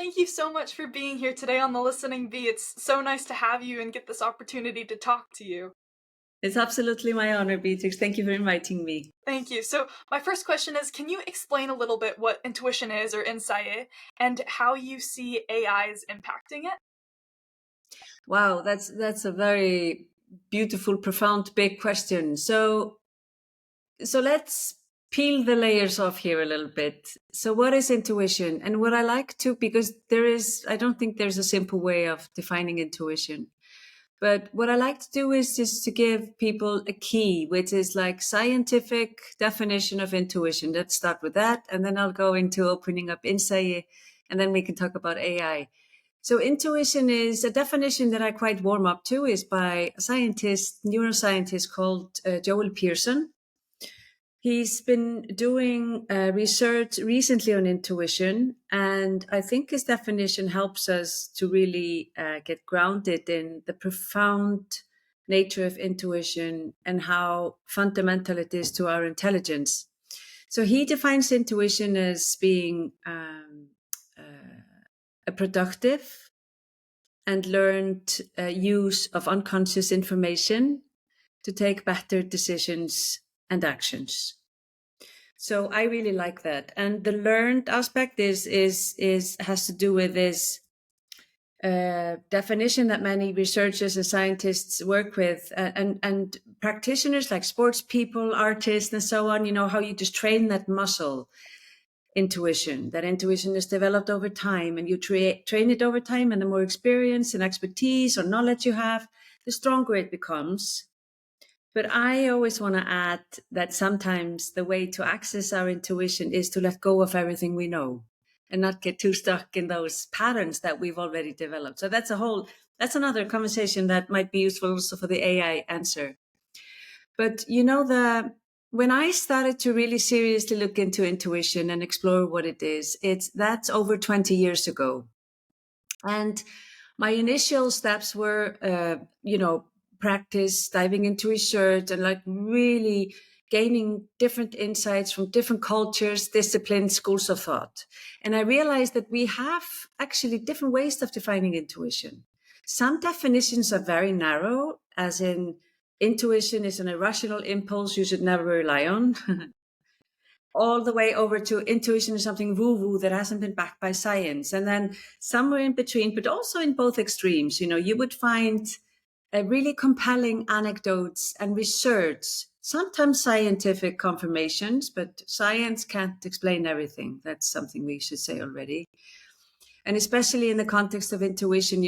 Thank you so much for being here today on the Listening Bee. It's so nice to have you and get this opportunity to talk to you. It's absolutely my honor, Beatrix. Thank you for inviting me. Thank you. So, my first question is, can you explain a little bit what intuition is or insight and how you see AIs impacting it? Wow, that's a very beautiful, profound, big question. So let's peel the layers off here a little bit. So what is intuition? And what I like to, because I don't think there's a simple way of defining intuition. But what I like to do is just to give people a key, which is like scientific definition of intuition. Let's start with that. And then I'll go into opening up insight, and then we can talk about AI. So intuition is a definition that I quite warm up to is by a scientist, neuroscientist called Joel Pearson. He's been doing research recently on intuition, and I think his definition helps us to really get grounded in the profound nature of intuition and how fundamental it is to our intelligence. So he defines intuition as being a productive and learned use of unconscious information to take better decisions and actions. So I really like that. And the learned aspect has to do with this definition that many researchers and scientists work with, and practitioners like sports people, artists, and so on. You know how you just train that muscle, intuition. That intuition is developed over time, and you train it over time. And the more experience and expertise or knowledge you have, the stronger it becomes. But I always want to add that sometimes the way to access our intuition is to let go of everything we know and not get too stuck in those patterns that we've already developed. So that's another conversation that might be useful also for the AI answer. But when I started to really seriously look into intuition and explore what it is, that's over 20 years ago. And my initial steps were, practice, diving into research and like really gaining different insights from different cultures, disciplines, schools of thought. And I realized that we have actually different ways of defining intuition. Some definitions are very narrow, as in intuition is an irrational impulse you should never rely on. All the way over to intuition is something woo-woo that hasn't been backed by science. And then somewhere in between, but also in both extremes, you would find really compelling anecdotes and research, sometimes scientific confirmations, but science can't explain everything. That's something we should say already. And especially in the context of intuition,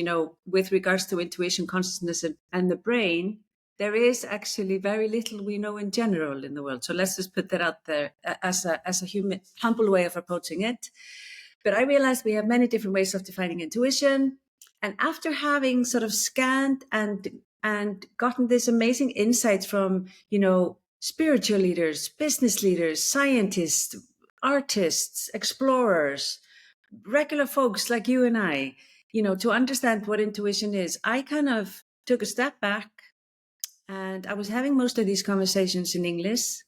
with regards to intuition, consciousness, and the brain, there is actually very little we know in general in the world. So let's just put that out there as a human, humble way of approaching it. But I realized we have many different ways of defining intuition. And after having sort of scanned and gotten this amazing insights from, spiritual leaders, business leaders, scientists, artists, explorers, regular folks like you and I, to understand what intuition is, I kind of took a step back, and I was having most of these conversations in English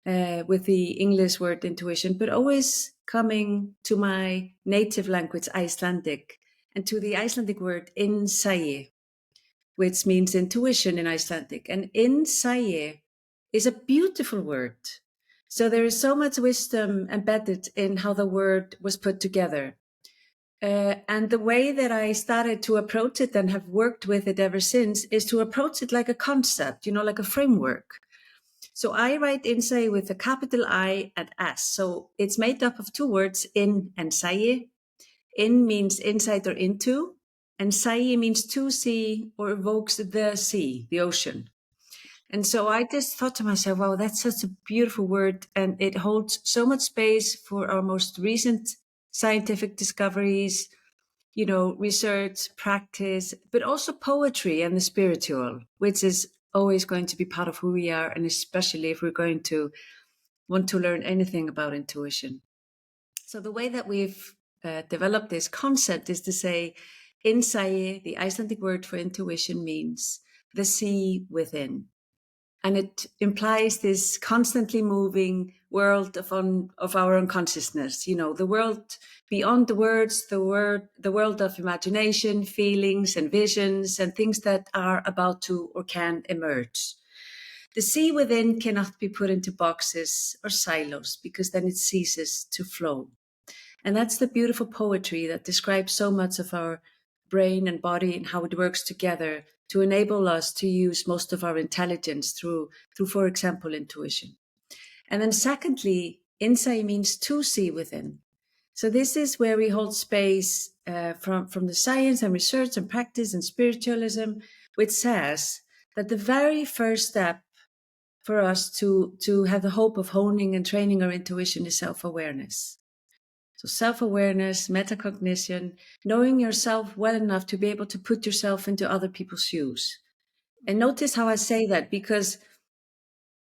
with the English word intuition, but always coming to my native language, Icelandic, and to the Icelandic word insight, which means intuition in Icelandic. And insight is a beautiful word. So there is so much wisdom embedded in how the word was put together. And the way that I started to approach it and have worked with it ever since is to approach it like a concept, like a framework. So I write insight with a capital I and S. So it's made up of two words, in and saye. In means inside or into, and saye means to see or evokes the sea, the ocean. And so I just thought to myself, wow, that's such a beautiful word. And it holds so much space for our most recent scientific discoveries, research, practice, but also poetry and the spiritual, which is always going to be part of who we are. And especially if we're going to want to learn anything about intuition. So the way that we've developed this concept is to say, insight, the Icelandic word for intuition, means the sea within. And it implies this constantly moving world of our unconsciousness, the world beyond the words, the world of imagination, feelings and visions and things that are about to or can emerge. The sea within cannot be put into boxes or silos because then it ceases to flow. And that's the beautiful poetry that describes so much of our brain and body and how it works together to enable us to use most of our intelligence through, for example, intuition. And then secondly, insight means to see within. So this is where we hold space from the science and research and practice and spiritualism, which says that the very first step for us to have the hope of honing and training our intuition is self-awareness. So self-awareness, metacognition, knowing yourself well enough to be able to put yourself into other people's shoes. And notice how I say that, because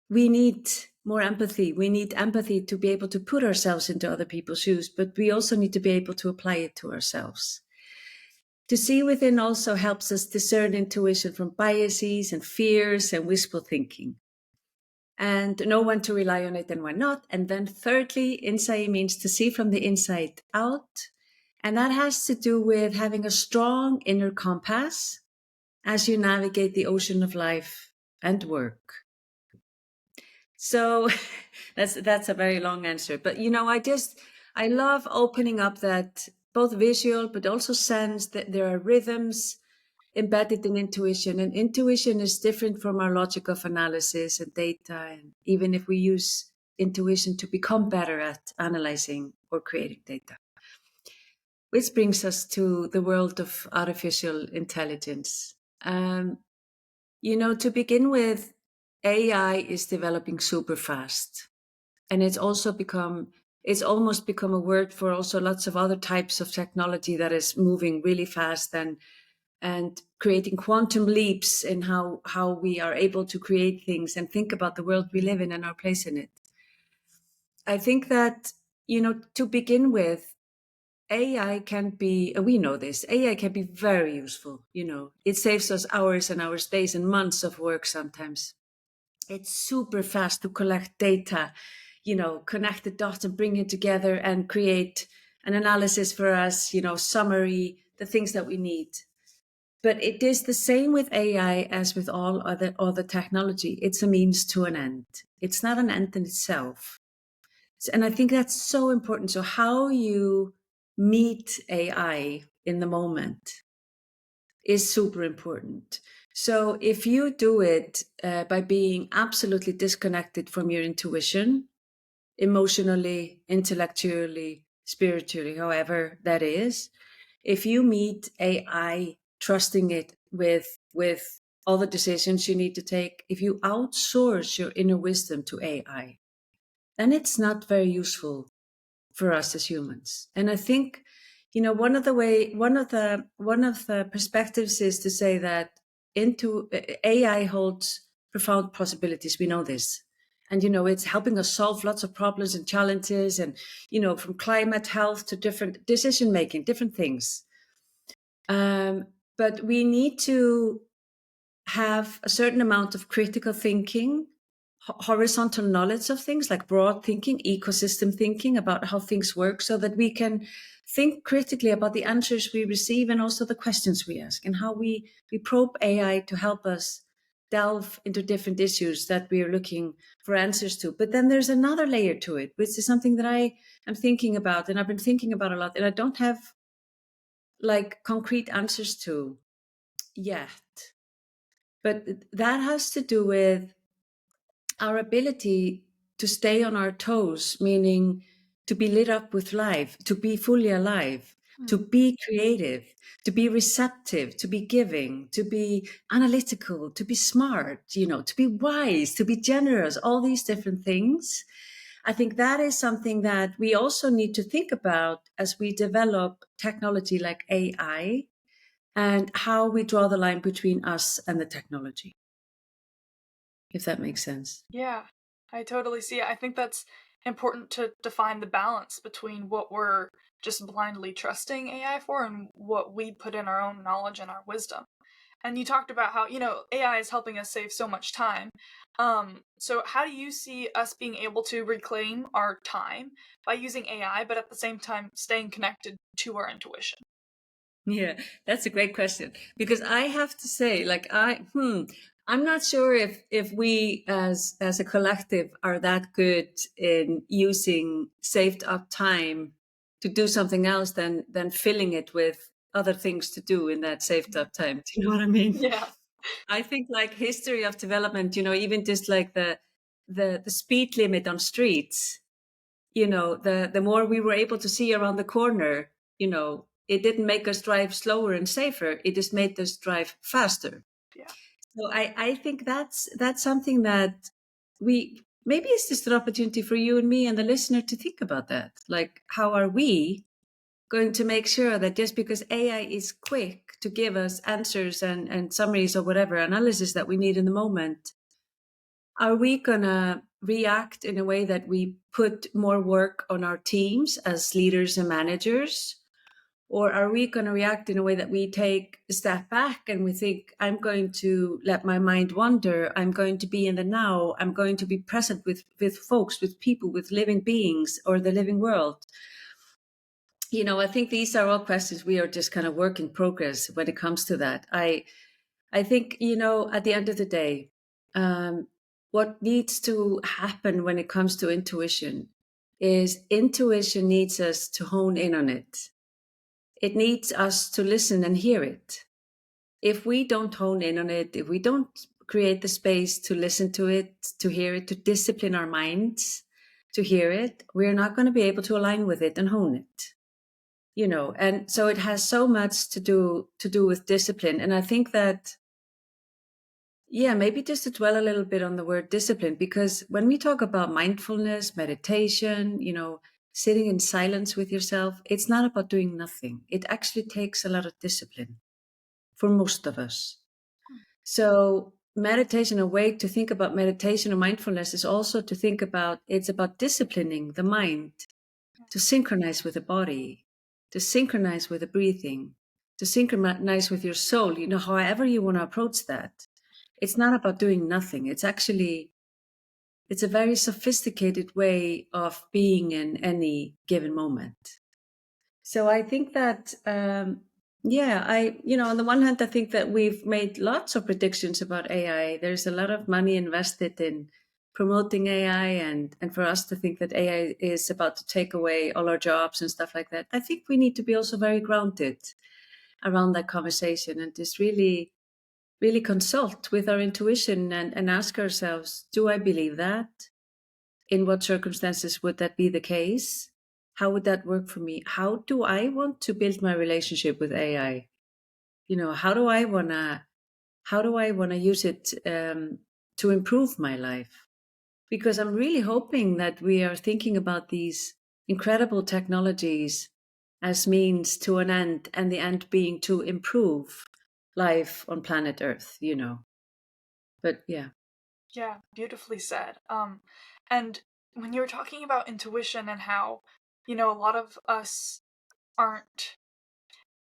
we need more empathy. We need empathy to be able to put ourselves into other people's shoes, but we also need to be able to apply it to ourselves. To see within also helps us discern intuition from biases and fears and wishful thinking, and know when to rely on it and when not. And then thirdly, insight means to see from the inside out. And that has to do with having a strong inner compass as you navigate the ocean of life and work. So that's a very long answer. But, I love opening up that both visual, but also sense that there are rhythms embedded in intuition, and intuition is different from our logic of analysis and data, and even if we use intuition to become better at analyzing or creating data. Which brings us to the world of artificial intelligence. To begin with, AI is developing super fast, and it's almost become a word for also lots of other types of technology that is moving really fast and creating quantum leaps in how we are able to create things and think about the world we live in and our place in it. I think that, to begin with, AI can be, and we know this, AI can be very useful. It saves us hours and hours, days and months of work sometimes. It's super fast to collect data, connect the dots and bring it together and create an analysis for us, summary, the things that we need. But it is the same with AI as with all other technology. It's a means to an end. It's not an end in itself. And I think that's so important. So how you meet AI in the moment is super important. So if you do it by being absolutely disconnected from your intuition, emotionally, intellectually, spiritually, however that is, if you meet AI trusting it with all the decisions you need to take, if you outsource your inner wisdom to AI, then it's not very useful for us as humans. And I think, one of the perspectives is to say that AI holds profound possibilities. We know this. And, it's helping us solve lots of problems and challenges and, from climate, health to different decision-making, different things. But we need to have a certain amount of critical thinking, horizontal knowledge of things, like broad thinking, ecosystem thinking about how things work, so that we can think critically about the answers we receive and also the questions we ask, and how we probe AI to help us delve into different issues that we are looking for answers to. But then there's another layer to it, which is something that I am thinking about, and I've been thinking about a lot, and I don't have concrete answers to yet. But that has to do with our ability to stay on our toes, meaning to be lit up with life, to be fully alive, to be creative, to be receptive, to be giving, to be analytical, to be smart, to be wise, to be generous, all these different things. I think that is something that we also need to think about as we develop technology like AI, and how we draw the line between us and the technology, if that makes sense. Yeah, I totally see it. I think that's important to define the balance between what we're just blindly trusting AI for and what we put in our own knowledge and our wisdom. And you talked about how, AI is helping us save so much time. So how do you see us being able to reclaim our time by using AI, but at the same time staying connected to our intuition? Yeah, that's a great question, because I have to say, I'm not sure if we as a collective are that good in using saved up time to do something else than filling it with other things to do in that saved up time. Do you know what I mean? Yeah. I think like history of development, even just like the speed limit on streets, the more we were able to see around the corner, it didn't make us drive slower and safer. It just made us drive faster. Yeah. So I think that's something that we maybe it's just an opportunity for you and me and the listener to think about that. Like, how are we going to make sure that just because AI is quick to give us answers and summaries or whatever analysis that we need in the moment, are we going to react in a way that we put more work on our teams as leaders and managers? Or are we going to react in a way that we take a step back and we think, I'm going to let my mind wander. I'm going to be in the now. I'm going to be present with folks, with people, with living beings or the living world. I think these are all questions we are just kind of work in progress when it comes to that. I think, at the end of the day, what needs to happen when it comes to intuition is intuition needs us to hone in on it. It needs us to listen and hear it. If we don't hone in on it, if we don't create the space to listen to it, to hear it, to discipline our minds to hear it, we're not going to be able to align with it and hone it. And so it has so much to do with discipline. And I think that, yeah, maybe just to dwell a little bit on the word discipline, because when we talk about mindfulness, meditation, sitting in silence with yourself, it's not about doing nothing. It actually takes a lot of discipline for most of us. So meditation, a way to think about meditation or mindfulness is also to think about, it's about disciplining the mind to synchronize with the body, to synchronize with the breathing, to synchronize with your soul, however you want to approach that. It's not about doing nothing. It's a very sophisticated way of being in any given moment. So I think that, on the one hand, I think that we've made lots of predictions about AI. There's a lot of money invested in promoting AI and for us to think that AI is about to take away all our jobs and stuff like that. I think we need to be also very grounded around that conversation and just really consult with our intuition and ask ourselves, do I believe that? In what circumstances would that be the case? How would that work for me? How do I want to build my relationship with AI? How do I wanna use it to improve my life? Because I'm really hoping that we are thinking about these incredible technologies as means to an end, and the end being to improve life on planet Earth. But yeah. Yeah, beautifully said. And when you were talking about intuition and how, a lot of us aren't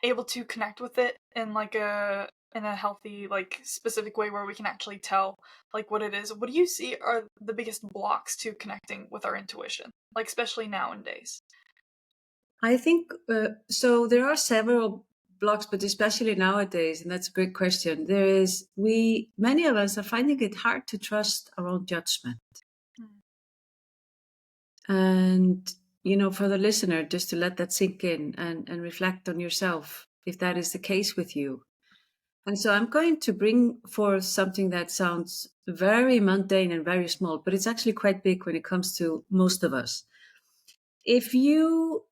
able to connect with it in like a healthy, like specific way where we can actually tell like what it is. What do you see are the biggest blocks to connecting with our intuition? Like especially nowadays. I think so. There are several blocks, but especially nowadays, and that's a great question. Many of us are finding it hard to trust our own judgment. Mm. And, for the listener, just to let that sink in and reflect on yourself, if that is the case with you. And so I'm going to bring forth something that sounds very mundane and very small, but it's actually quite big when it comes to most of us. If you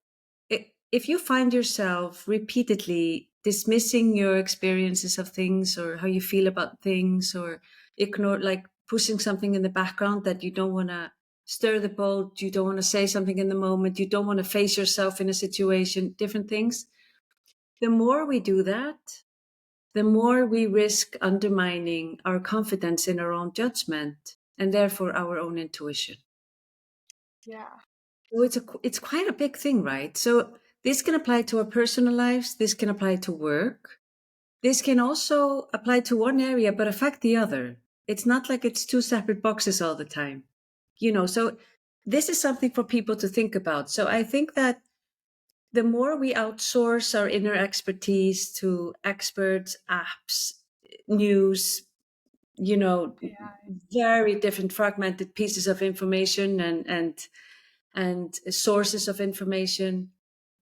if you find yourself repeatedly dismissing your experiences of things or how you feel about things, or like pushing something in the background that you don't want to stir the boat, you don't want to say something in the moment, you don't want to face yourself in a situation, different things, the more we do that, the more we risk undermining our confidence in our own judgment and therefore our own intuition. Yeah. So it's quite a big thing, right? So this can apply to our personal lives. This can apply to work. this can also apply to one area but affect the other. It's not like it's two separate boxes all the time. So this is something for people to think about. So I think that the more we outsource our inner expertise to experts, apps, news, Yeah. very different fragmented pieces of information and sources of information,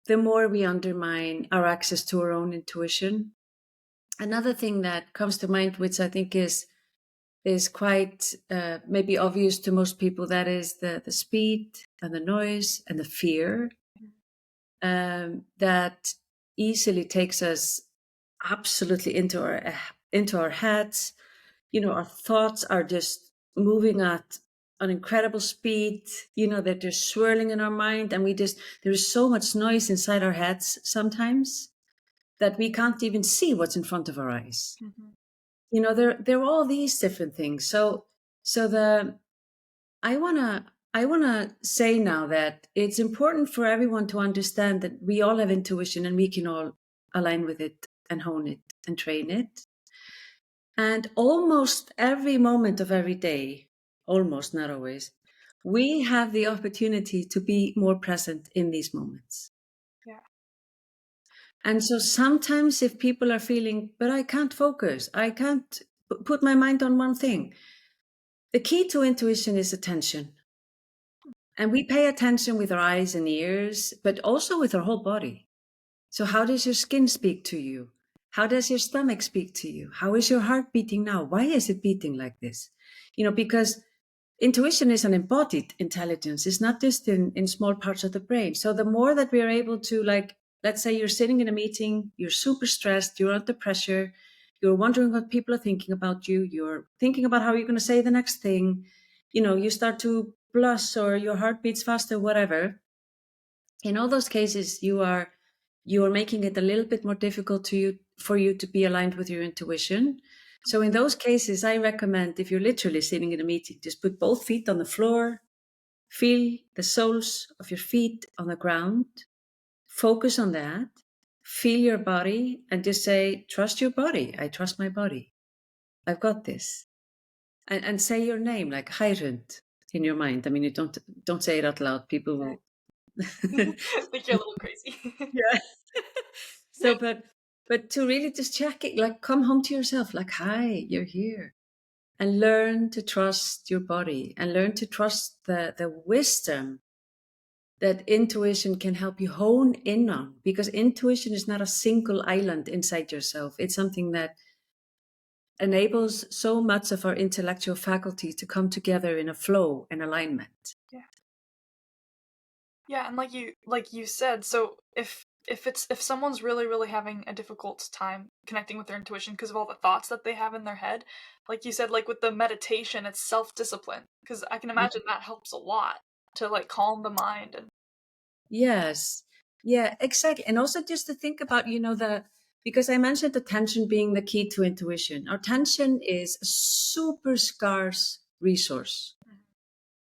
the more we undermine our access to our own intuition. Another thing that comes to mind, which I think is quite maybe obvious to most people, that is the speed and the noise and the fear that easily takes us absolutely into our heads. Our thoughts are just moving at an incredible speed. They're just swirling in our mind, and there is so much noise inside our heads sometimes that we can't even see what's in front of our eyes. There are all these different things. So I wanna say now that it's important for everyone to understand that we all have intuition and we can all align with it and hone it and train it. And almost every moment of every day, almost, not always, we have the opportunity to be more present in these moments. Yeah. And so sometimes if people are feeling, but I can't focus, I can't put my mind on one thing, the key to intuition is attention. And we pay attention with our eyes and ears, but also with our whole body. So how does your skin speak to you? How does your stomach speak to you? How is your heart beating now? Why is it beating like this? Because intuition is an embodied intelligence. It's not just in small parts of the brain. So the more that we are able to, like, let's say you're sitting in a meeting, you're super stressed, you're under pressure, you're wondering what people are thinking about you, you're thinking about how you're going to say the next thing, you start to blush or your heart beats faster, whatever. In all those cases, you are making it a little bit more difficult for you to be aligned with your intuition. So in those cases, I recommend, if you're literally sitting in a meeting, just put both feet on the floor, feel the soles of your feet on the ground, focus on that, feel your body, and just say, trust your body. I trust my body. I've got this. And say your name, like Hrund, in your mind. I mean, you don't say it out loud. People will Think you're a little crazy. yeah. So, but to really just check it, like come home to yourself, like, hi, you're here. And learn to trust your body and learn to trust the wisdom that intuition can help you hone in on, because intuition is not a single island inside yourself. It's something that enables so much of our intellectual faculty to come together in a flow and alignment. Yeah. Yeah, and like you said, so if someone's really having a difficult time connecting with their intuition because of all the thoughts that they have in their head, like you said, like with the meditation, it's self-discipline, because I can imagine that helps a lot to like calm the mind. And Yes. Yeah, exactly. And also just to think about, because I mentioned attention being the key to intuition. Our attention is a super scarce resource.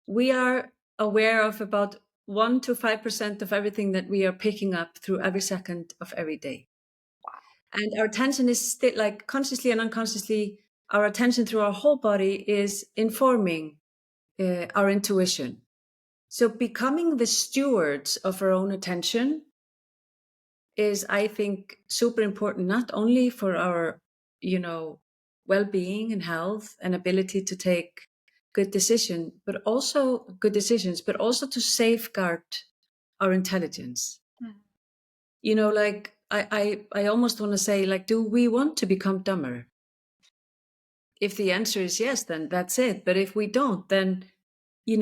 We are aware of about 1 to 5% of everything that we are picking up through every second of every day. wow. And our attention is still, like, consciously and unconsciously, our attention through our whole body is informing our intuition. So becoming the stewards of our own attention is, I think, super important, not only for our, well-being and health and ability to take good decisions, but also to safeguard our intelligence. Like I almost want to say, like, do we want to become dumber? If the answer is yes, then that's it. But if we don't, then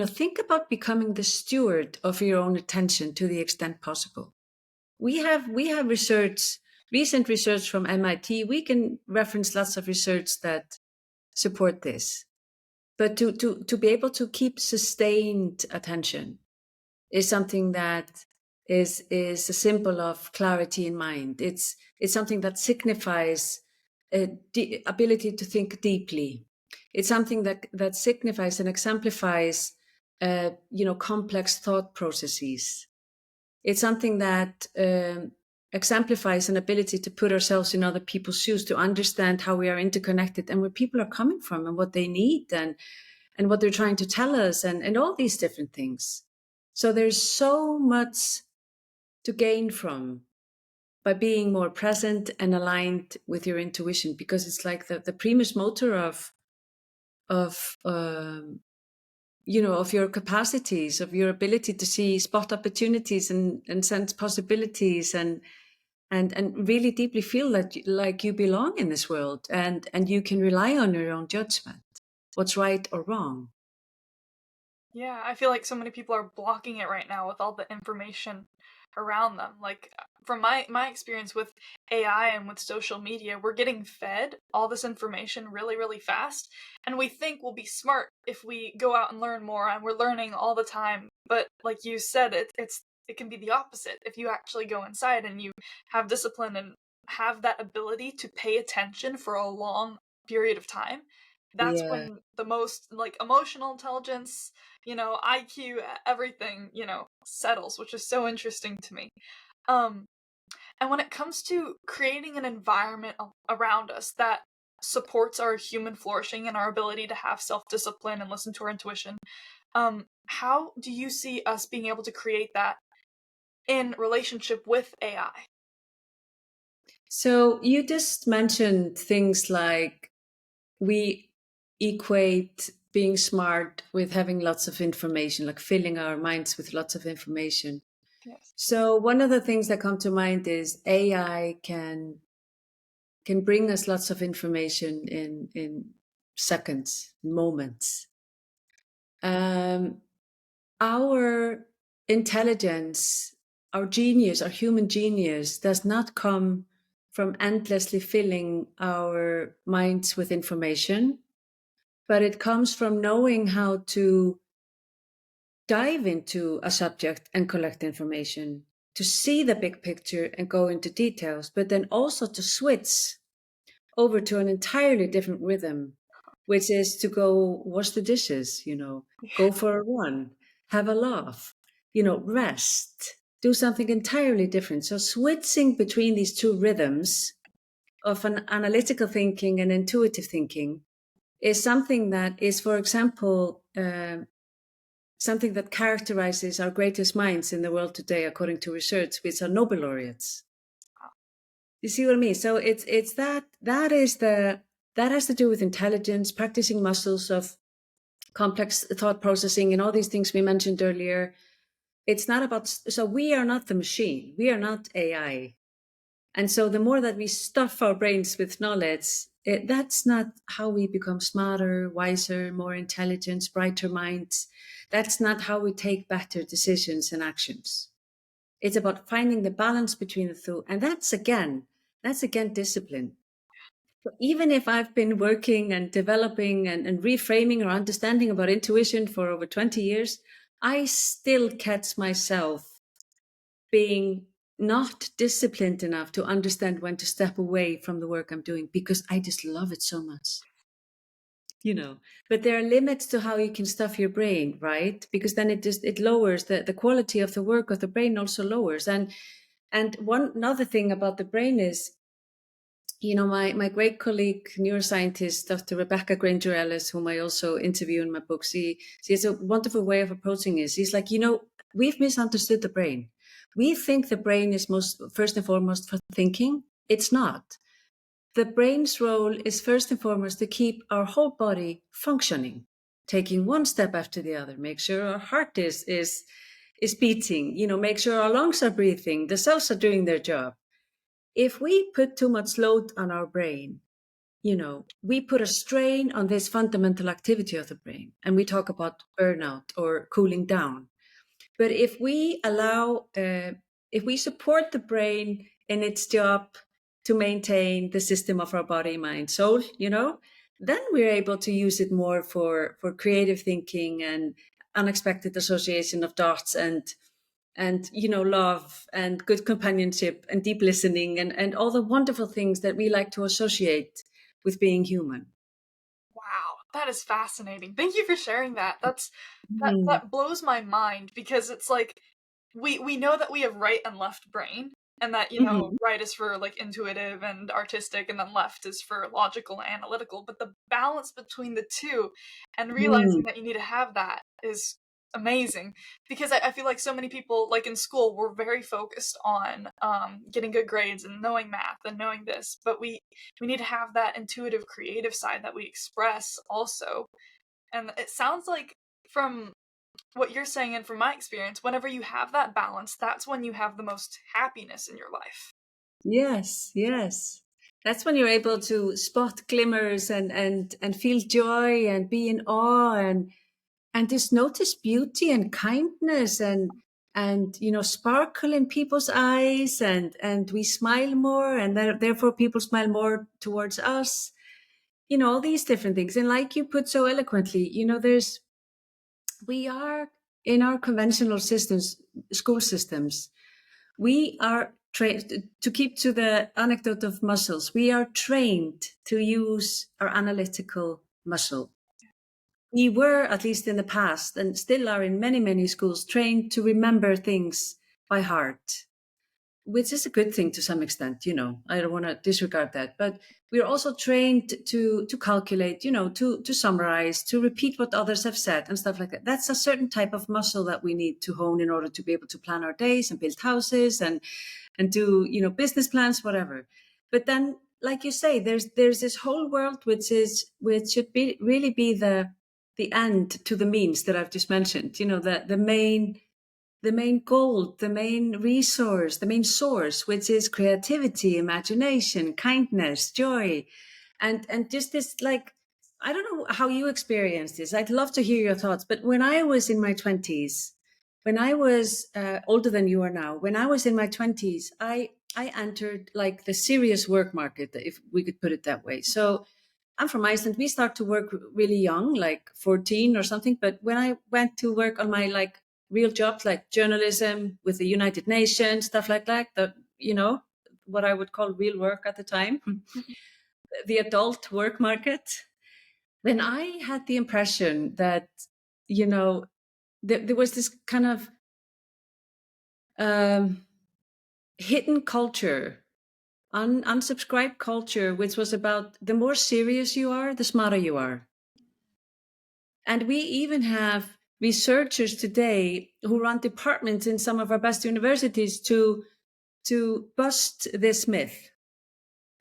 think about becoming the steward of your own attention to the extent possible. We have recent research from MIT. We can reference lots of research that support this. But to be able to keep sustained attention is something that is a symbol of clarity in mind. It's something that signifies ability to think deeply. It's something that signifies and exemplifies complex thought processes. It's something that exemplifies an ability to put ourselves in other people's shoes, to understand how we are interconnected and where people are coming from and what they need and what they're trying to tell us and all these different things. So there's so much to gain from by being more present and aligned with your intuition, because it's like the primus motor of of your capacities, of your ability to see, spot opportunities and sense possibilities and really deeply feel that like you belong in this world and you can rely on your own judgment, what's right or wrong. Yeah, I feel like so many people are blocking it right now with all the information around them. Like from my experience with AI and with social media, we're getting fed all this information really really fast, and we think we'll be smart if we go out and learn more, and we're learning all the time. But like you said, it can be the opposite if you actually go inside and you have discipline and have that ability to pay attention for a long period of time. That's Yeah. when the most like emotional intelligence, IQ, everything, settles, which is so interesting to me. Um, and when it comes to creating an environment around us that supports our human flourishing and our ability to have self-discipline and listen to our intuition, how do you see us being able to create that in relationship with AI? So you just mentioned things like we equate being smart with having lots of information, like filling our minds with lots of information. Yes. So one of the things that come to mind is AI can bring us lots of information in seconds, moments. Um, our intelligence, our genius, our human genius, does not come from endlessly filling our minds with information, but it comes from knowing how to dive into a subject and collect information, to see the big picture and go into details, but then also to switch over to an entirely different rhythm, which is to go wash the dishes, go for a run, have a laugh, rest, do something entirely different. So switching between these two rhythms of an analytical thinking and intuitive thinking is something that is, for example, something that characterizes our greatest minds in the world today, according to research, which are Nobel laureates. You see what I mean? So it's that has to do with intelligence, practicing muscles of complex thought processing, and all these things we mentioned earlier. It's not about, so we are not the machine, we are not AI. And so the more that we stuff our brains with knowledge, that's not how we become smarter, wiser, more intelligent, brighter minds. That's not how we take better decisions and actions. It's about finding the balance between the two. And that's again discipline. So even if I've been working and developing and reframing or understanding about intuition for over 20 years, I still catch myself being not disciplined enough to understand when to step away from the work I'm doing because I just love it so much. But there are limits to how you can stuff your brain, right? Because then it lowers the quality of the work of the brain, also lowers. And one another thing about the brain is, my great colleague, neuroscientist, Dr. Rebecca Granger Ellis, whom I also interview in my book, she has a wonderful way of approaching this. She's like, we've misunderstood the brain. We think the brain is first and foremost for thinking. It's not. The brain's role is first and foremost to keep our whole body functioning, taking one step after the other, make sure our heart is beating, make sure our lungs are breathing, the cells are doing their job. If we put too much load on our brain, we put a strain on this fundamental activity of the brain, and we talk about burnout or cooling down. But if we support the brain in its job to maintain the system of our body, mind, soul, then we're able to use it more for creative thinking and unexpected association of dots and love and good companionship and deep listening and all the wonderful things that we like to associate with being human. Wow, that is fascinating. Thank you for sharing that. That Mm. that blows my mind because it's like we know that we have right and left brain, and that, Hmm. right is for like intuitive and artistic, and then left is for logical and analytical. But the balance between the two and realizing that you need to have that is amazing, because I feel like so many people, like in school, were very focused on getting good grades and knowing math and knowing this, but we need to have that intuitive, creative side that we express also. And it sounds like, from what you're saying and from my experience, whenever you have that balance, that's when you have the most happiness in your life. Yes, yes. That's when you're able to spot glimmers and feel joy and be in awe and just notice beauty and kindness and sparkle in people's eyes and we smile more and therefore people smile more towards us. All these different things. And like you put so eloquently, we are in our conventional systems, school systems, we are trained to keep to the anecdote of muscles. We are trained to use our analytical muscle. We were, at least in the past, and still are in many, many schools, trained to remember things by heart, which is a good thing to some extent. I don't want to disregard that, but we're also trained to calculate, to summarize, to repeat what others have said and stuff like that. That's a certain type of muscle that we need to hone in order to be able to plan our days and build houses and do business plans, whatever. But then, like you say, there's this whole world which should be really be the end to the means that I've just mentioned. The main goal, the main resource, the main source, which is creativity, imagination, kindness, joy, and just this, like, I don't know how you experience this. I'd love to hear your thoughts. But when I was in my 20s, when I was older than you are now, when I was in my 20s, I entered like the serious work market, if we could put it that way. So I'm from Iceland. We start to work really young, like 14 or something. But when I went to work on my like real jobs, like journalism with the United Nations, stuff like that, what I would call real work at the time, the adult work market, then I had the impression that, there was this kind of um, hidden culture, unsubscribed culture, which was about the more serious you are, the smarter you are. And we even have researchers today who run departments in some of our best universities to bust this myth,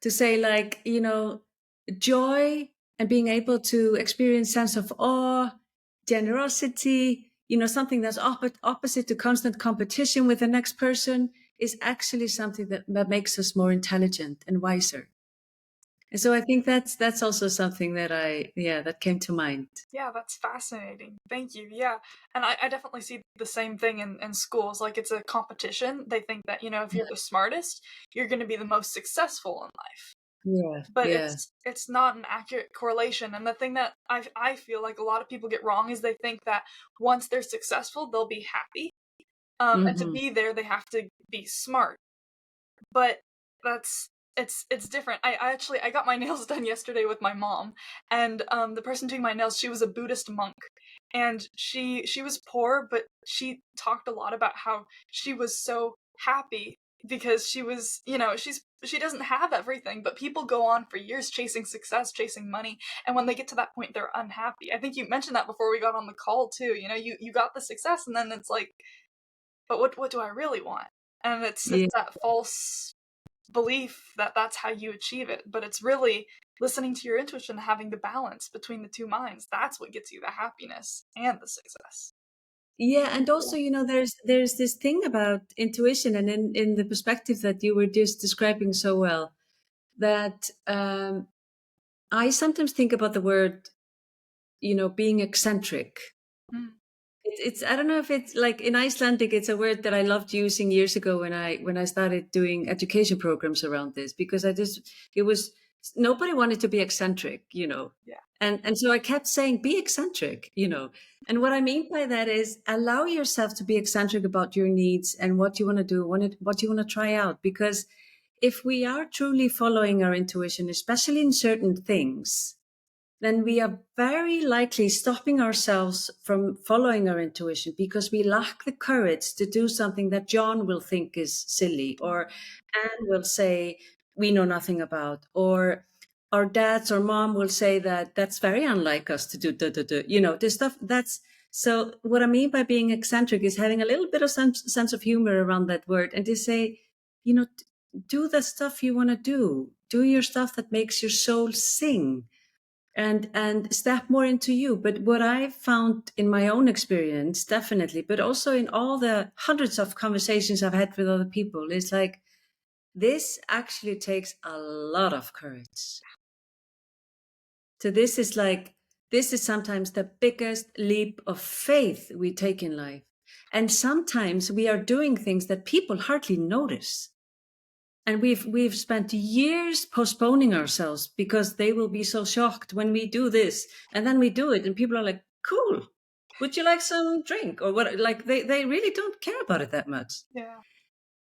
to say, like, joy and being able to experience sense of awe, generosity, something that's opposite to constant competition with the next person, is actually something that makes us more intelligent and wiser. And so I think that's also something that came to mind. Yeah, that's fascinating. Thank you. Yeah. And I definitely see the same thing in schools. Like, it's a competition. They think that, if you're the smartest, you're going to be the most successful in life. Yeah, But yeah. it's not an accurate correlation. And the thing that I feel like a lot of people get wrong is they think that once they're successful, they'll be happy. And to Hmm. be there, they have to be smart. But that's it's different. I got my nails done yesterday with my mom, and the person doing my nails, she was a Buddhist monk, and she was poor, but she talked a lot about how she was so happy because she was, she doesn't have everything, but people go on for years chasing success, chasing money, and when they get to that point, they're unhappy. I think you mentioned that before we got on the call too. You got the success, and then it's like, but what do I really want? And it's Yeah. that false belief that that's how you achieve it, but it's really listening to your intuition, having the balance between the two minds. That's what gets you the happiness and the success. Yeah, and also, there's this thing about intuition, and in the perspective that you were just describing so well, that I sometimes think about the word, being eccentric. Mm, It's I don't know if it's like in Icelandic, it's a word that I loved using years ago when I started doing education programs around this, because it was nobody wanted to be eccentric. yeah. And so I kept saying, be eccentric. And what I mean by that is allow yourself to be eccentric about your needs and what you want to do, what you want to try out. Because if we are truly following our intuition, especially in certain things, then we are very likely stopping ourselves from following our intuition because we lack the courage to do something that John will think is silly, or Anne will say we know nothing about, or our dads or mom will say that that's very unlike us to do, this stuff. That's so what I mean by being eccentric is having a little bit of sense of humor around that word, and to say, do the stuff you want to do your stuff that makes your soul sing, and step more into you. But what I found in my own experience, definitely, but also in all the hundreds of conversations I've had with other people, is like, this actually takes a lot of courage. So this is sometimes the biggest leap of faith we take in life. And sometimes we are doing things that people hardly notice. And we've spent years postponing ourselves because they will be so shocked when we do this. And then we do it and people are like, cool. Would you like some drink? Or what? Like they really don't care about it that much. Yeah.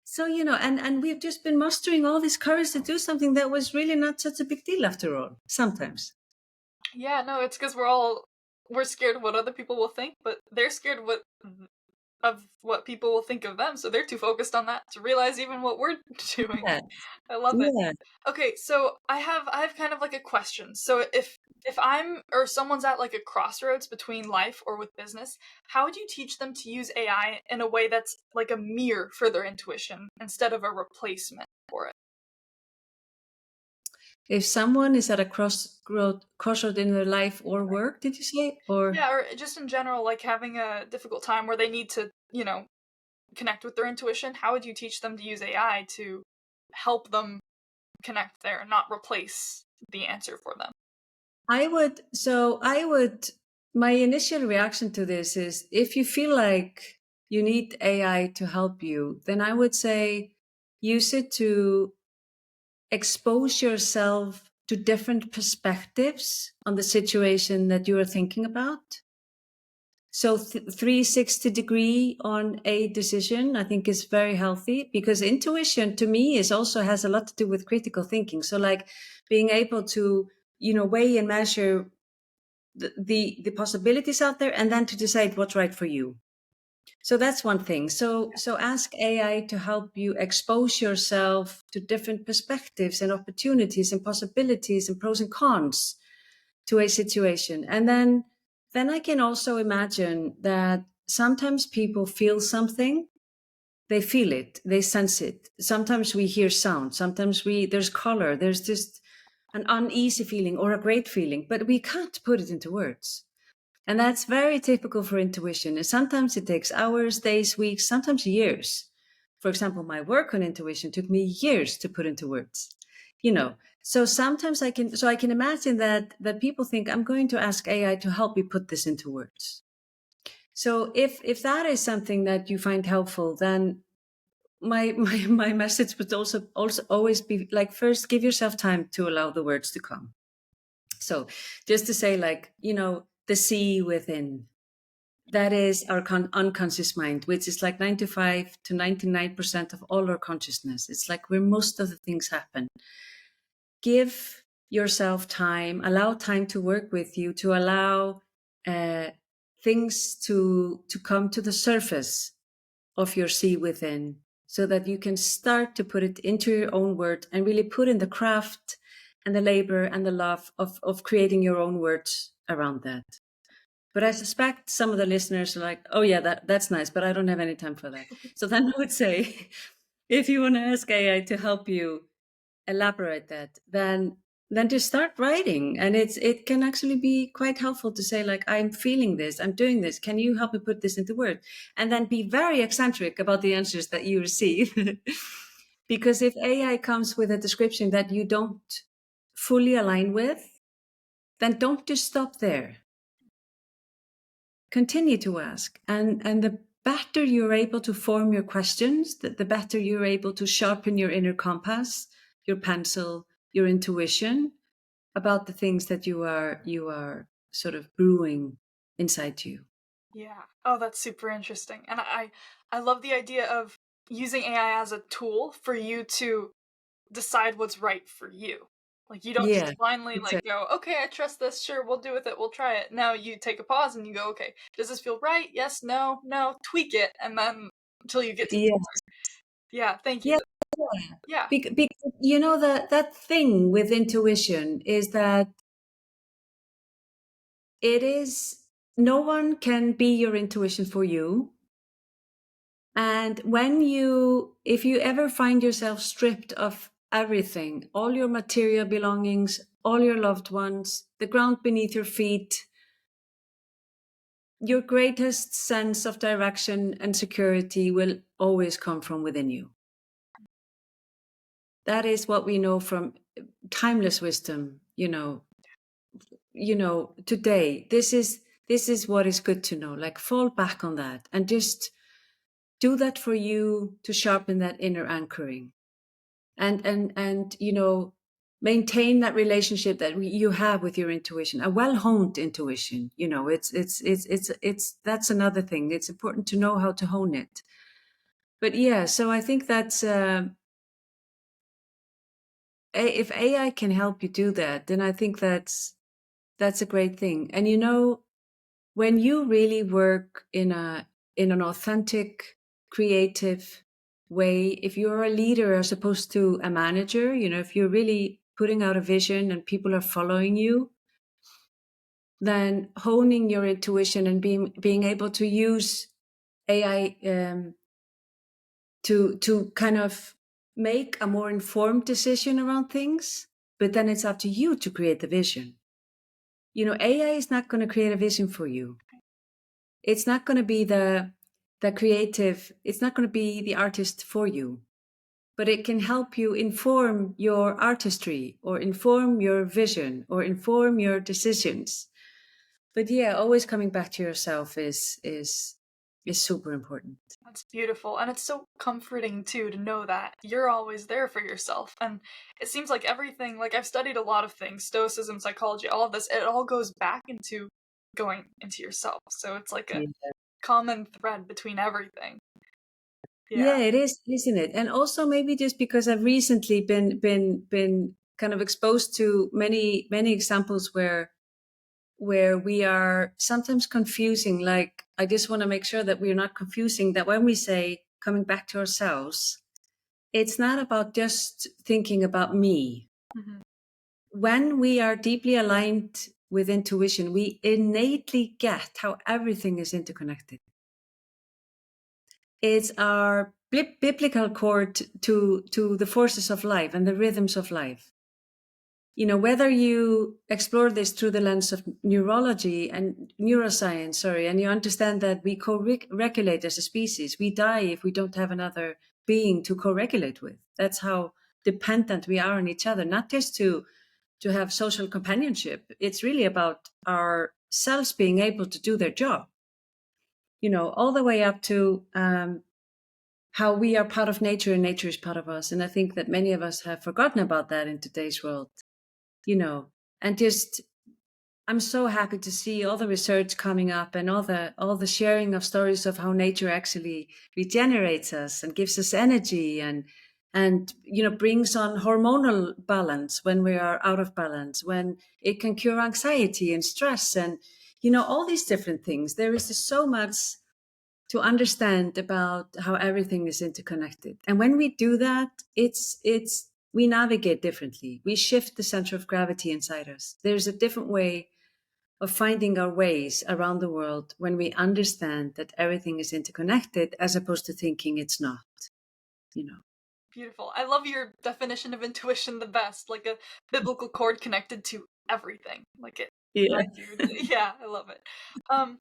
So, and we've just been mustering all this courage to do something that was really not such a big deal after all, sometimes. Yeah, no, it's because we're scared of what other people will think, but they're scared of what people will think of them, so they're too focused on that to realize even what we're doing. Yeah. I love it. Yeah. Okay, so I have kind of like a question. So if I'm or someone's at like a crossroads between life or with business, how would you teach them to use AI in a way that's like a mirror for their intuition instead of a replacement for it? If someone is at a crossroad in their life or work, did you say? Or Yeah, or just in general, like having a difficult time where they need to, connect with their intuition, how would you teach them to use AI to help them connect there, not replace the answer for them? my initial reaction to this is, if you feel like you need AI to help you, then I would say use it to expose yourself to different perspectives on the situation that you are thinking about. So 360 degree on a decision, I think, is very healthy, because intuition to me also has a lot to do with critical thinking. So like being able to, weigh and measure the possibilities out there, and then to decide what's right for you. So that's one thing. So ask AI to help you expose yourself to different perspectives and opportunities and possibilities and pros and cons to a situation. And then I can also imagine that sometimes people feel something, they feel it, they sense it. Sometimes we hear sound, sometimes there's color, there's just an uneasy feeling or a great feeling, but we can't put it into words. And that's very typical for intuition. And sometimes it takes hours, days, weeks, sometimes years. For example, my work on intuition took me years to put into words. So sometimes I can imagine that people think, I'm going to ask AI to help me put this into words. So if that is something that you find helpful, then my message would also always be like, first, give yourself time to allow the words to come. So just to say, like, the sea within, that is our unconscious mind, which is like 95 to 99% of all our consciousness. It's like where most of the things happen. Give yourself time, allow time to work with you, to allow things to come to the surface of your sea within, so that you can start to put it into your own word and really put in the craft and the labor and the love of creating your own words around that. But I suspect some of the listeners are like, oh yeah, that's nice, but I don't have any time for that. So then I would say, if you want to ask AI to help you elaborate that, then just start writing. And it can actually be quite helpful to say, like, I'm feeling this, I'm doing this, can you help me put this into words? And then be very eccentric about the answers that you receive. Because if AI comes with a description that you don't fully align with, then don't just stop there. Continue to ask. And the better you're able to form your questions, the better you're able to sharpen your inner compass, your pencil, your intuition about the things that you are sort of brewing inside you. Yeah. Oh, that's super interesting. And I love the idea of using AI as a tool for you to decide what's right for you. Like, you don't Yeah, just blindly, like, exactly. go, "Okay, I trust this, sure, we'll do with it, we'll try it." No, you take a pause and you go, "Okay, does this feel right? Yes, no, no," tweak it, and then until you get to Yeah, yeah, thank you. yeah, yeah. Yeah. Because you know that thing with intuition is that it is no one can be your intuition for you. And if you ever find yourself stripped of everything, all your material belongings, all your loved ones, the ground beneath your feet, your greatest sense of direction and security will always come from within you. That is what we know from timeless wisdom, today. This is what is good to know. Like, fall back on that and just do that for you to sharpen that inner anchoring. And maintain that relationship that you have with your intuition, a well-honed intuition. It's that's another thing. It's important to know how to hone it. But yeah, so I think that's if AI can help you do that, then I think that's a great thing. And when you really work in an authentic, creative way, if you're a leader as opposed to a manager, if you're really putting out a vision and people are following you, then honing your intuition and being able to use AI to kind of make a more informed decision around things. But then it's up to you to create the vision. AI is not going to create a vision for you. It's not going to be the creative, it's not going to be the artist for you, but it can help you inform your artistry or inform your vision or inform your decisions. But yeah, always coming back to yourself is super important. That's beautiful, and it's so comforting too to know that you're always there for yourself. And it seems like everything, like I've studied a lot of things, stoicism, psychology, all of this, it all goes back into going into yourself. So it's like a Yeah. common thread between everything. Yeah, Yeah. it is, isn't it? And also maybe just because I've recently been kind of exposed to many examples where we are sometimes confusing. Like, I just want to make sure that we're not confusing that when we say coming back to ourselves, it's not about just thinking about me. Hmm. When we are deeply aligned with intuition, we innately get how everything is interconnected. It's our biblical cord to the forces of life and the rhythms of life. Whether you explore this through the lens of neurology and neuroscience, and you understand that we co-regulate as a species. We die if we don't have another being to co-regulate with. That's how dependent we are on each other, not just to have social companionship. It's really about our cells being able to do their job, all the way up to how we are part of nature and nature is part of us. And I think that many of us have forgotten about that in today's world, and just I'm so happy to see all the research coming up and all the sharing of stories of how nature actually regenerates us and gives us energy and brings on hormonal balance when we are out of balance, when it can cure anxiety and stress and all these different things. There is just so much to understand about how everything is interconnected. And when we do that, we navigate differently. We shift the center of gravity inside us. There's a different way of finding our ways around the world when we understand that everything is interconnected as opposed to thinking it's not, you know. Beautiful. I love your definition of intuition the best, like a biblical cord connected to everything. Like it Yeah. finds you. Yeah, I love it. Um,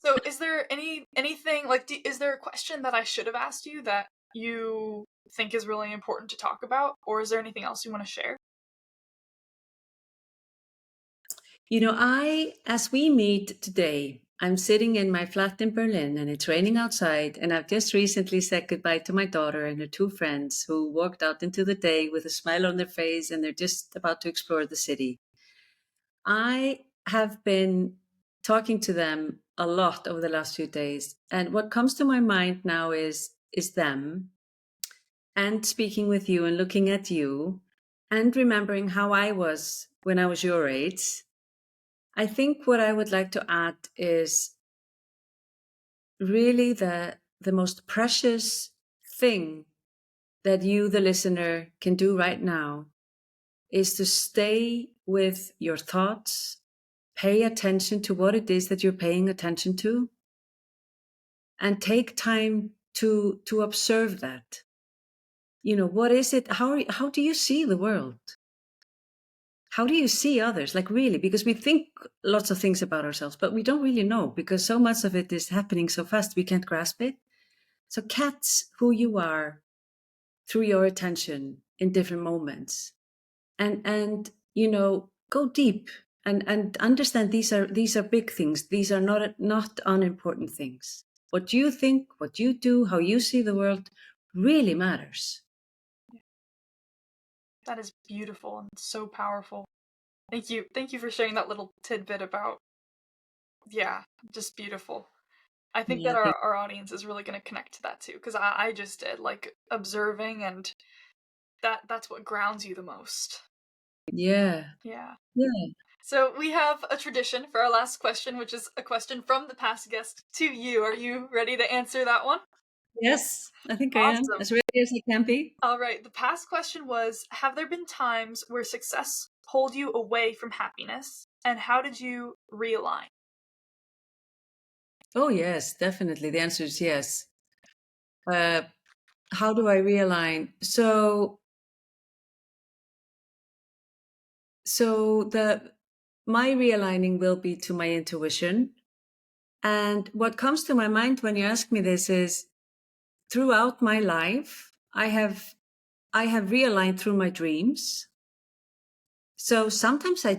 so is there anything like is there a question that I should have asked you that you think is really important to talk about, or is there anything else you want to share? As we meet today, I'm sitting in my flat in Berlin and it's raining outside. And I've just recently said goodbye to my daughter and her two friends who walked out into the day with a smile on their face and they're just about to explore the city. I have been talking to them a lot over the last few days. And what comes to my mind now is them and speaking with you and looking at you. and remembering how I was when I was your age, I think what I would like to add is really the most precious thing that you, the listener, can do right now is to stay with your thoughts, pay attention to what it is that you're paying attention to, and take time to observe that. What is it? How do you see the world? How do you see others? Like, really, because we think lots of things about ourselves, but we don't really know because so much of it is happening so fast we can't grasp it. So catch who you are through your attention in different moments, and go deep and understand these are big things. These are not unimportant things. What you think, what you do, how you see the world really matters. That is beautiful and so powerful. Thank you. Thank you for sharing that little tidbit about, yeah, just beautiful. I think that Yeah, our audience is really going to connect to that too, because I just did, like, observing, and that's what grounds you the most. yeah, Yeah. yeah. So we have a tradition for our last question, which is a question from the past guest to you. Are you ready to answer that one? Yes, I think I am Awesome. as ready as I can be. All right. The past question was, have there been times where success pulled you away from happiness, and how did you realign? Oh yes, definitely. The answer is yes. Uh, how do I realign? So the my realigning will be to my intuition. And what comes to my mind when you ask me this is throughout my life, I have realigned through my dreams. So sometimes I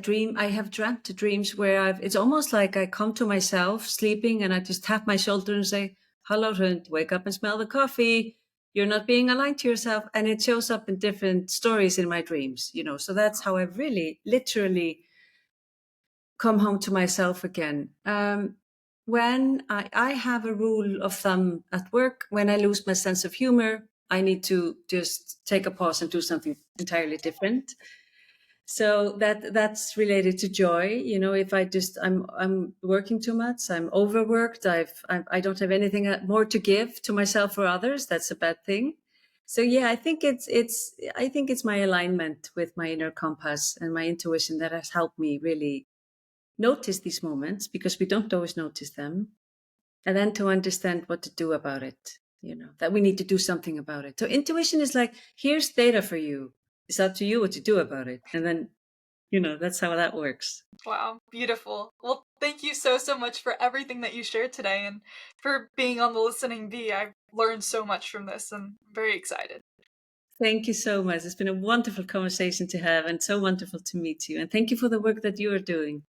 have dreamt dreams where it's almost like I come to myself sleeping and I just tap my shoulder and say, hello, Hrund, wake up and smell the coffee. You're not being aligned to yourself. And it shows up in different stories in my dreams. So that's how I've really literally come home to myself again. When I have a rule of thumb at work, when I lose my sense of humor, I need to just take a pause and do something entirely different. So that's related to joy. If I'm working too much, I'm overworked. I don't have anything more to give to myself or others. That's a bad thing. So yeah, I think it's my alignment with my inner compass and my intuition that has helped me really notice these moments because we don't always notice them, and then to understand what to do about it, that we need to do something about it. So intuition is like, here's data for you. It's up to you what to do about it. And then, that's how that works. Wow, beautiful. Well, thank you so, so much for everything that you shared today and for being on the Listening Bee. I've learned so much from this and I'm very excited. Thank you so much. It's been a wonderful conversation to have and so wonderful to meet you. And thank you for the work that you are doing.